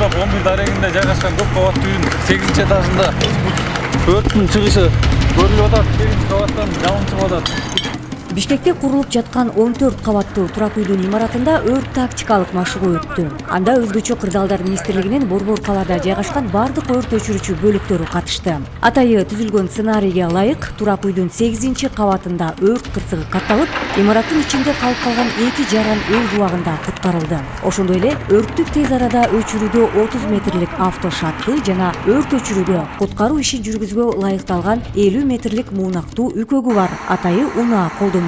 Кап 11 дарегинде жайгашкан көп кабаттуу үйдүн 8 этажында өрттүн чыгышы көрүлүп атат. 8 кабаттан жалын чыгып атат. Бишкекте курулуп жаткан 14 кабаттуу турак үйдүн имаратында өрт тактикалык машыгуу өттү. Анда өзгөчө кырдаалдар министрлигинин Борбор калаада жайгашкан бардык өрт өчүрүүчү бөлүктөрү катышты. Атайы түзүлгөн сценарийге ылайык турак үйдүн 8 кабатында өрт кырсыгы катталып, имараттын ичинде калып калган 2 жаран өз убагында куткарылды. Ошондой эле өрттү тез арада өчүрүүдө 30 метрлик автошатты жана өрт өчүрүүдө куткаруу ишин жүргүзүүгө ылайыкталган 50 метрлик муунактуу үкөгү бар атайы унаа колдонулду.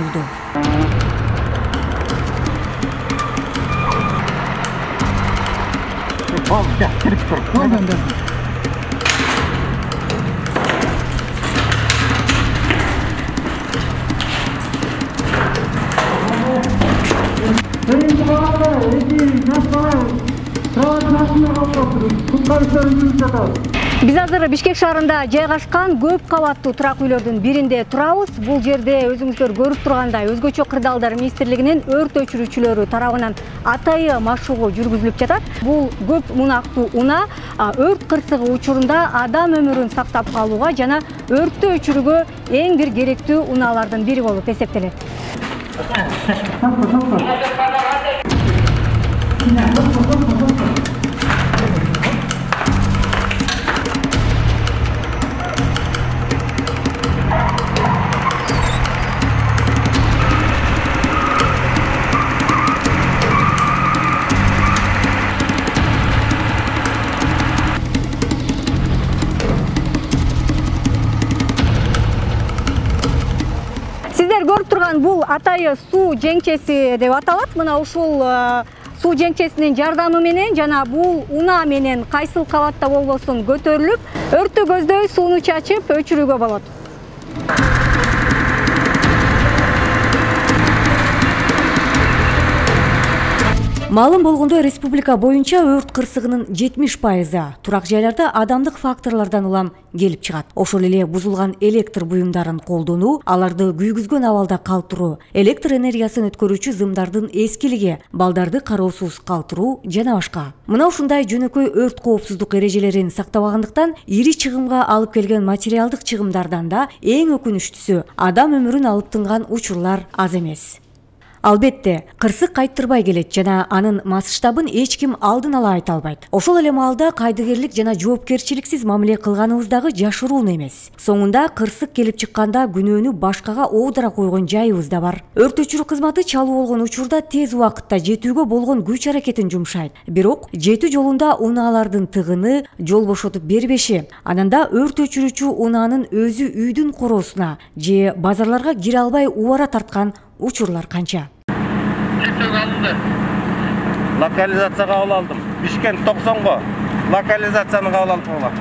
Биз азыр Бишкек шаарында жайгашкан көп кабаттуу турак үйлөрдүн биринде турабыз. Бул жерде өзүңүздөр көрүп тургандай өзгөчө кырдаалдар министрлигинин өрт өчүрүүчүлөрү тарабынан атайы машыгуу жүргүзүлүп жатат. Бул көп мунактуу унаа өрт кырсыгы учурунда адам өмүрүн сактап калууга жана өрттү өчүрүүгө эң бир керектүү унаалардын бири болуп эсептелет. Сиздер көрүп турган бул атайы суу жеңчеси деп аталат. Мына ушул суу жеңчесинин жардамы менен жана бул унаа менен кайсыл кабатта болбосун көтөрүлүп, өрттү көздөй сууну чачып өчүрүүгө болот. Маалым болгондой, республика боюнча өрт кырсыгынын 70% турак жайларда адамдык факторлордон улам келип чыгат. Ошол эле бузулган электр буюмдарын колдонуу, аларды күйгүзгөн абалда калтыруу, электр энергиясын өткөрүүчү зымдардын эскилиги, балдарды кароосуз калтыруу жана башка. Мына ушундай жөнөкөй өрт коопсуздук эрежелерин сактабагандыктан ири чыгымга алып келген материалдык чыгымдардан да эң өкүнүчтүүсү адам өмүрүн алып тынган учурлар аз эмес. Албетте, кырсык кайттырбай келет жана анын масштабын эч ким алдын ала айта албайт. Ошол эле маалда кайдыгерлик жана жоопкерчиликсиз мамиле кылганыбыз дагы жашыруун эмес. Соңунда кырсык келип чыкканда күнөөнү башкага оодура койгон жайыбыз да бар. Өрт өчүрүү кызматы чалуу болгон учурда тез убакытта жетүүгө болгон күч аракетин жумшайт. Бирок жетүү жолунда унаалардын тыгыны, жол бошотуп бербеши, ананда өрт өчүрүүчү унаанын өзү үйдүн короосуна же базарларга кире албай убара тарткан учурлар канча. Локализация кабыл алдым. Бишкент 90го локализацияны кабыл алып болот.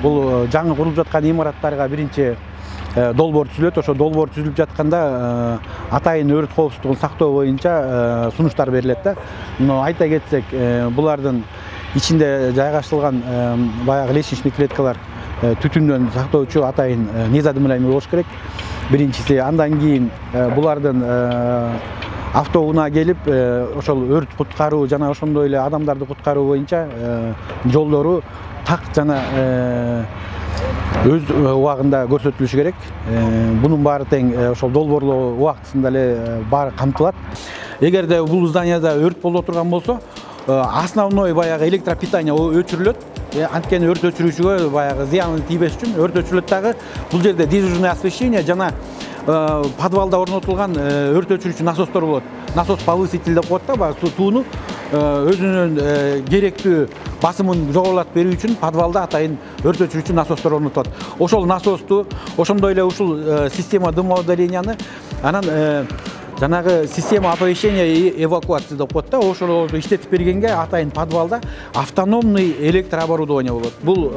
Бул жаңы курулуп жаткан имараттарга биринчи долбоор түзүлөт. Ошо долбоор түзүлүп жатканда атайын өрт коопсуздугун сактоо боюнча сунуштар берилет да. Муну айта кетсек, булардын ичинде жайгашылган баягы лестничный клеткалар түтүндөн сактоочу атайын незадымляемый болуш керек. Биринчиси, андан кийин булардын автоунаа келип, ошол өрт куткаруу жана ошондой эле адамдарды куткаруу боюнча жолдору так жана өз убагында көрсөтүлүшү керек. Бунун баары тең ошол долбоорлоо убактысында эле баары камтылат. Эгерде бул зданияда өрт боло турган болсо, основной баягы электропитание өчүрүлөт. Анткени өрт өчүрүүчүгө баягы зыяны тийбеш үчүн өрт өчүрүлөт дагы. Бул жерде дежурное освещение жана подвалда орнотулган өрт өчүрүүчү насостор болот. Насос повыситель деп коет да, баягы сууну өзүнүн керектүү басымын жогорулатып берүү үчүн подвалда атайын өрт өчүрүүчү насостор орнотулат. Ошол насосту, ошондой эле ушул система дымоудаленияны анан жанагы система оповещения и эвакуации деп коет да, ошолорду иштетип бергенге атайын подвалда автономный электрооборудование болот. Бул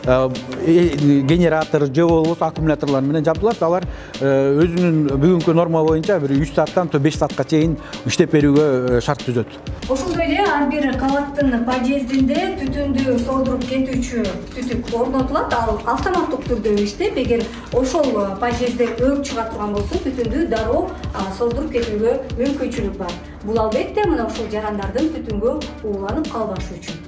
генератор же болбосо аккумуляторлор менен жабдылат. Алар өзүнүн бүгүнкү норма боюнча бир 3 сааттан 5 саатка чейин иштеп берүүгө шарт түзөт. Ошондой эле ар бир кабаттын подъездинде түтүндү солдуруп кетүүчү түтүк орнотулат. Ал автоматтык түрдө иштеп, эгер ошол подъездде өрт чыга турган болсо, түтүндү дароо солдуруп кетүүгө мүмкүнчүлүк бар. Бул албетте мына ушул жарандардын түтүнгө ууланып калбашы үчүн.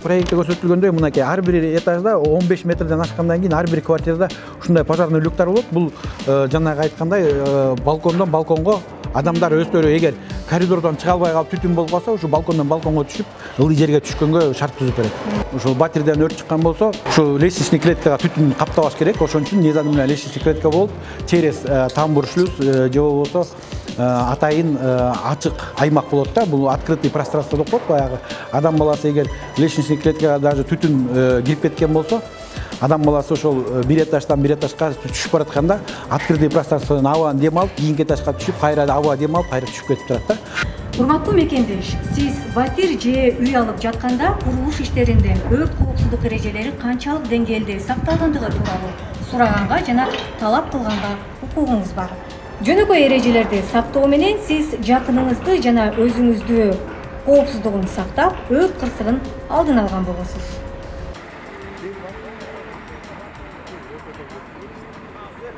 Проектте көрсөтүлгөндөй мынакей ар бир этажда 15 метрден ашкандан кийин ар бир квартирада ушундай пожарный люктар болот. Бул жанагы айткандай балкондон балконго адамдар өздөрү эгер коридордон чыга албай калып түтүн болуп калса, ушу балкондон балконго түшүп, ылый жерге түшкөнгө шарт түзүп берет. Ушул батирден өрт чыккан болсо, ушу лестничный клеткага түтүн каптабаш керек. Ошон үчүн низам менен лестничный клетка болуп, через тамбур шлюз же болбосо атайын ачык аймак болот да. Бул открытый пространство деп коет. Баягы адам баласы эгер лестничный клеткага даже түтүн кирип кеткен болсо, адам баласы ошол бир этаждан бир этажга түшүп баратканда открытый пространстводон аба дем алып, кийинки этажга түшүп, кайра аба дем алып, кайра түшүп кетип турат да. Урматтуу мекендеш, сиз батир же үй алып жатканда курулуш иштеринде өрт коопсуздук эрежелери канчалык деңгээлде сакталгандыгы тууралуу сураганга жана талап кылганга укугуңуз бар. Жөнөкөй эрежелерди сактоо менен сиз жакыныңызды жана өзүңүздү коопсуздугун сактап, өрт кырсыгын алдын алган болосуз.